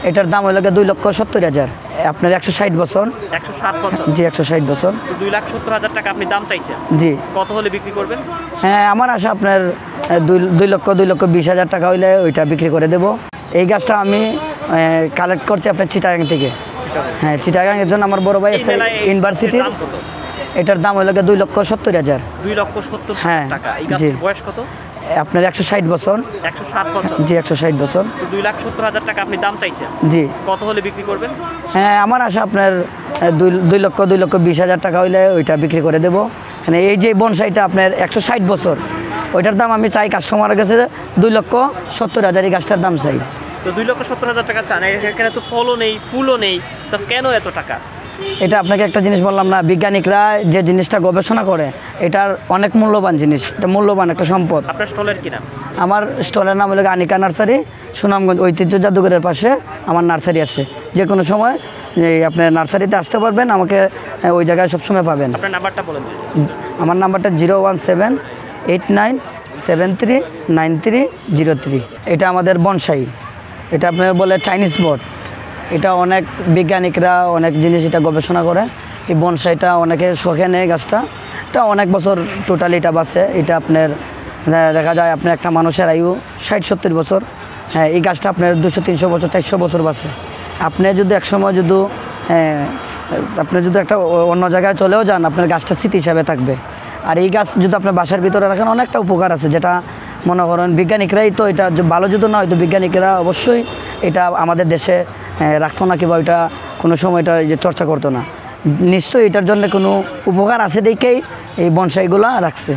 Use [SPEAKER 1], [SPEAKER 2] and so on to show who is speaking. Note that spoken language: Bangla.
[SPEAKER 1] এটার দাম হলো 2,70,000। আপনার 160 বছর।
[SPEAKER 2] 160 বছর?
[SPEAKER 1] জি 160 বছর।
[SPEAKER 2] তো 2,70,000 টাকা আপনি দাম চাইছেন?
[SPEAKER 1] জি।
[SPEAKER 2] কত হলে বিক্রি করবেন?
[SPEAKER 1] হ্যাঁ আমার আশা আপনার 2,20,000 টাকা হইলে ওইটা বিক্রি করে দেব। এই গাছটা আমি কালেক্ট করছি আপনার চিটাগাং থেকে। হ্যাঁ চিটাগাং এর জন্য আমার বড় ভাই আছে ইউনিভার্সিটির। এটার দাম হলো 2,70,000।
[SPEAKER 2] 2,70,000
[SPEAKER 1] হ্যাঁ
[SPEAKER 2] টাকা। এই গাছের বয়স কত?
[SPEAKER 1] আপনার 160 বছর।
[SPEAKER 2] 160 বছর?
[SPEAKER 1] জি 160 বছর।
[SPEAKER 2] তো 2,70,000 টাকা আপনি দাম চাইছেন?
[SPEAKER 1] জি।
[SPEAKER 2] কত হলে বিক্রি করবেন?
[SPEAKER 1] হ্যাঁ আমার আশা আপনার 2,20,000 টাকা হইলে ওইটা বিক্রি করে দেবো। মানে এই যে বনসাইটা আপনার 160 বছর, ওইটার দাম আমি চাই কাস্টমারের কাছে 2,70,000 এই গাছটার দাম চাই।
[SPEAKER 2] তো 2,70,000 টাকা চান, এখানে তো ফলও নেই ফুলও নেই, তো কেন এত টাকা?
[SPEAKER 1] এটা আপনাকে একটা জিনিস বললাম না, বিজ্ঞানিকরা যে জিনিসটা গবেষণা করে এটার অনেক মূল্যবান জিনিস, এটা মূল্যবান একটা সম্পদ।
[SPEAKER 2] আপনার স্টলের কি নাম?
[SPEAKER 1] আমার স্টলের নাম হলো আনিকা নার্সারি, সুনামগঞ্জ ঐতিহ্য জাদুঘরের পাশে আমার নার্সারি আছে। যে কোনো সময় আপনার নার্সারিতে আসতে পারবেন, আমাকে ওই জায়গায় সবসময় পাবেন।
[SPEAKER 2] আপনার নাম্বারটা বলেন।
[SPEAKER 1] আমার নাম্বারটা 01789393903। এটা আমাদের বনসাই, এটা আপনার বলে চাইনিজ বট। এটা অনেক বিজ্ঞানিকরা অনেক জিনিস এটা গবেষণা করে। এই বনসাইটা অনেকে শখে নেয় গাছটা, এটা অনেক বছর টোটালি এটা বাঁচে। এটা আপনার দেখা যায় আপনার একটা মানুষের আয়ু 60-70 বছর। হ্যাঁ এই গাছটা আপনার 200-300 বছর 400 বছর বাঁচে। আপনি যদি একসময় যদি আপনি যদি একটা অন্য জায়গায় চলেও যান, আপনার গাছটা স্মৃতি হিসাবে থাকবে। আর এই গাছ যদি আপনার বাসার ভিতরে রাখেন অনেকটা উপকার আছে, যেটা মনে করেন বিজ্ঞানিকরাই তো এটা ভালো যদি না হয়তো বিজ্ঞানিকরা অবশ্যই এটা আমাদের দেশে রাখতো না, কিংবা ওইটা কোনো সময় এটা যে চর্চা করতো না। নিশ্চয়ই এটার জন্য কোনো উপকার আছে দেখেই এই বনসাইগুলো রাখছে।